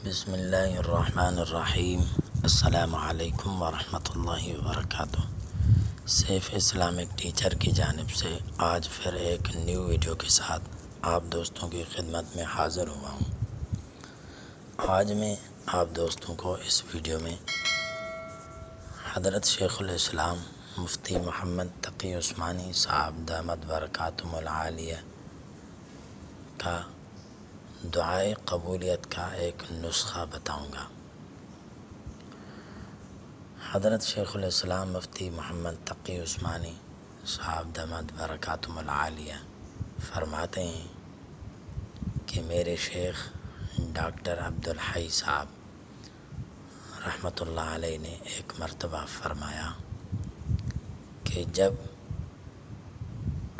بسم اللہ الرحمن الرحیم۔ السلام علیکم ورحمۃ اللہ وبرکاتہ۔ سیف اسلامک ٹیچر کی جانب سے آج پھر ایک نیو ویڈیو کے ساتھ آپ دوستوں کی خدمت میں حاضر ہوا ہوں۔ آج میں آپ دوستوں کو اس ویڈیو میں حضرت شیخ الاسلام مفتی محمد تقی عثمانی صاحب دامت برکاتہم العالیہ کا دعائے قبولیت کا ایک نسخہ بتاؤں گا۔ حضرت شیخ الاسلام مفتی محمد تقی عثمانی صاحب دامت برکاتہم العالیہ فرماتے ہیں کہ میرے شیخ ڈاکٹر عبدالحی صاحب رحمۃ اللہ علیہ نے ایک مرتبہ فرمایا کہ جب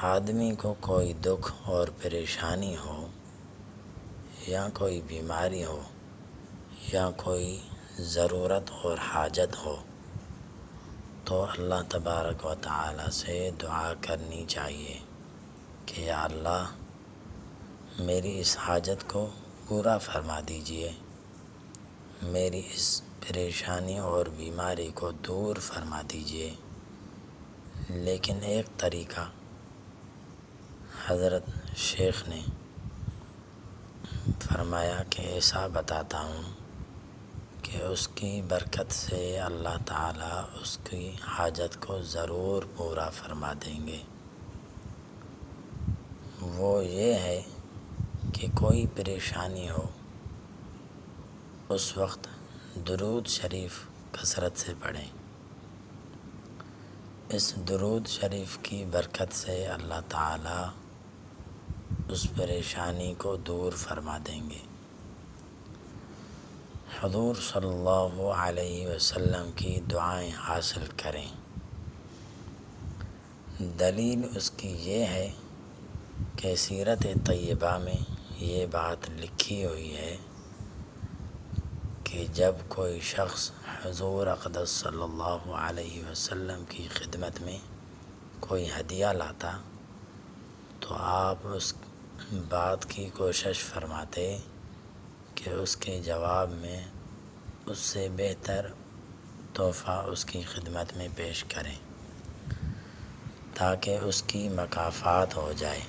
آدمی کو کوئی دکھ اور پریشانی ہو یا کوئی بیماری ہو یا کوئی ضرورت اور حاجت ہو تو اللہ تبارک و تعالی سے دعا کرنی چاہیے کہ یا اللہ میری اس حاجت کو پورا فرما دیجیے، میری اس پریشانی اور بیماری کو دور فرما دیجیے۔ لیکن ایک طریقہ حضرت شیخ نے فرمایا کہ ایسا بتاتا ہوں کہ اس کی برکت سے اللہ تعالیٰ اس کی حاجت کو ضرور پورا فرما دیں گے۔ وہ یہ ہے کہ کوئی پریشانی ہو اس وقت درود شریف کثرت سے پڑھیں۔ اس درود شریف کی برکت سے اللہ تعالیٰ اس پریشانی کو دور فرما دیں گے۔ حضور صلی اللہ علیہ وسلم کی دعائیں حاصل کریں۔ دلیل اس کی یہ ہے کہ سیرت طیبہ میں یہ بات لکھی ہوئی ہے کہ جب کوئی شخص حضور اقدس صلی اللہ علیہ وسلم کی خدمت میں کوئی ہدیہ لاتا تو آپ اس بات کی کوشش فرماتے کہ اس کے جواب میں اس سے بہتر تحفہ اس کی خدمت میں پیش کریں تاکہ اس کی مکافات ہو جائے۔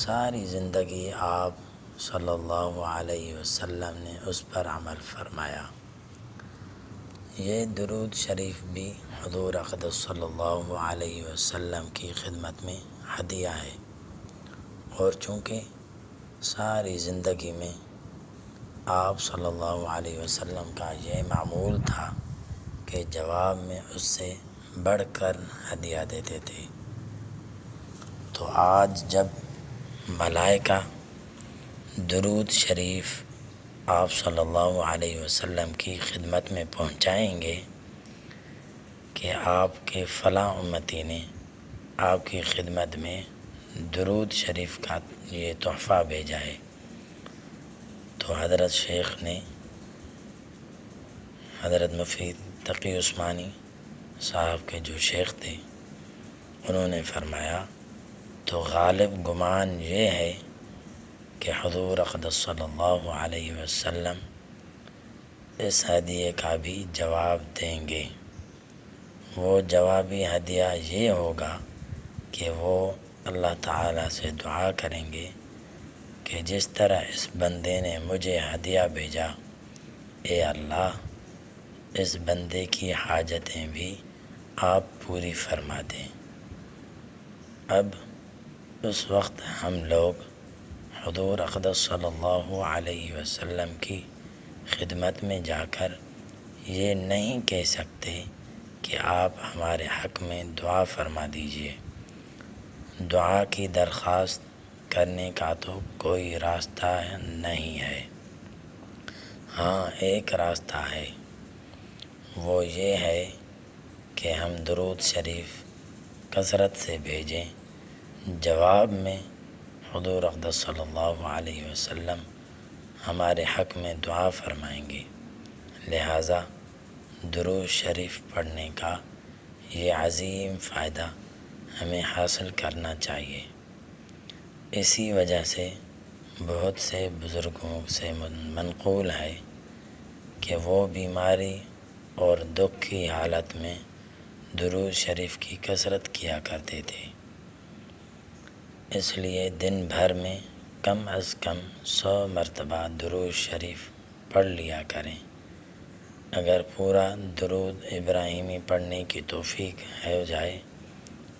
ساری زندگی آپ صلی اللہ علیہ وسلم نے اس پر عمل فرمایا۔ یہ درود شریف بھی حضور اقدس صلی اللہ علیہ وسلم کی خدمت میں ہدیہ ہے، اور چونکہ ساری زندگی میں آپ صلی اللہ علیہ وسلم کا یہ معمول تھا کہ جواب میں اس سے بڑھ کر ہدیہ دیتے تھے، تو آج جب ملائکہ درود شریف آپ صلی اللہ علیہ وسلم کی خدمت میں پہنچائیں گے کہ آپ کے فلاں امتی نے آپ کی خدمت میں درود شریف کا یہ تحفہ بھیجا ہے، تو حضرت شیخ نے حضرت مفتی تقی عثمانی صاحب کے جو شیخ تھے انہوں نے فرمایا تو غالب گمان یہ ہے کہ حضور اقدس صلی اللہ علیہ وسلم اس ہدیے کا بھی جواب دیں گے۔ وہ جوابی ہدیہ یہ ہوگا کہ وہ اللہ تعالیٰ سے دعا کریں گے کہ جس طرح اس بندے نے مجھے ہدیہ بھیجا، اے اللہ اس بندے کی حاجتیں بھی آپ پوری فرما دیں۔ اب اس وقت ہم لوگ حضور اقدس صلی اللہ علیہ وسلم کی خدمت میں جا کر یہ نہیں کہہ سکتے کہ آپ ہمارے حق میں دعا فرما دیجئے۔ دعا کی درخواست کرنے کا تو کوئی راستہ نہیں ہے۔ ہاں ایک راستہ ہے، وہ یہ ہے کہ ہم درود شریف کثرت سے بھیجیں، جواب میں حضور اقدس صلی اللہ علیہ وسلم ہمارے حق میں دعا فرمائیں گے، لہٰذا درود شریف پڑھنے کا یہ عظیم فائدہ ہمیں حاصل کرنا چاہیے۔ اسی وجہ سے بہت سے بزرگوں سے منقول ہے کہ وہ بیماری اور دکھ کی حالت میں درود شریف کی کثرت کیا کرتے تھے، اس لیے دن بھر میں کم از کم 100 مرتبہ درود شریف پڑھ لیا کریں۔ اگر پورا درود ابراہیمی پڑھنے کی توفیق ہو جائے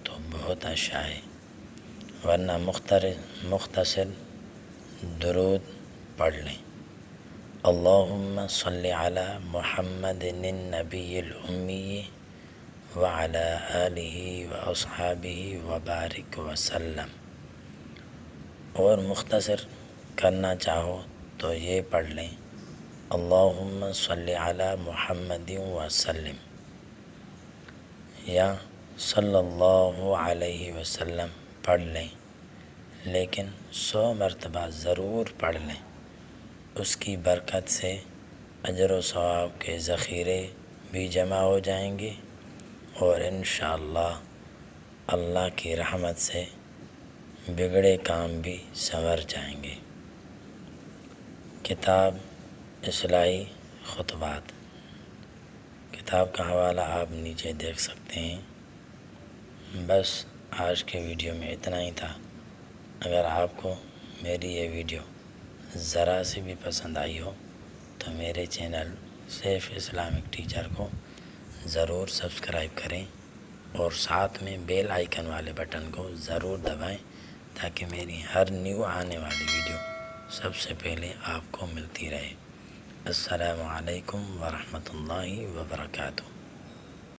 تو بہت اچھا ہے، ورنہ مختصر درود پڑھ لیں۔ اللہم صلی علی محمد النبی الامی وعلی آلہ واصحابہ وبارک وسلم، اور مختصر کرنا چاہو تو یہ پڑھ لیں اللہم صلی علی محمد وسلم یا صلی اللہ علیہ وسلم پڑھ لیں، لیکن 100 مرتبہ ضرور پڑھ لیں۔ اس کی برکت سے اجر و ثواب کے ذخیرے بھی جمع ہو جائیں گے، اور انشاءاللہ اللہ کی رحمت سے بگڑے کام بھی سنور جائیں گے۔ کتاب اصلاحی خطبات، کتاب کا حوالہ آپ نیچے دیکھ سکتے ہیں۔ بس آج کے ویڈیو میں اتنا ہی تھا۔ اگر آپ کو میری یہ ویڈیو ذرا سی بھی پسند آئی ہو تو میرے چینل سیف اسلامک ٹیچر کو ضرور سبسکرائب کریں، اور ساتھ میں بیل آئیکن والے بٹن کو ضرور دبائیں تاکہ میری ہر نیو آنے والی ویڈیو سب سے پہلے آپ کو ملتی رہے۔ السلام علیکم ورحمۃ اللہ وبرکاتہ۔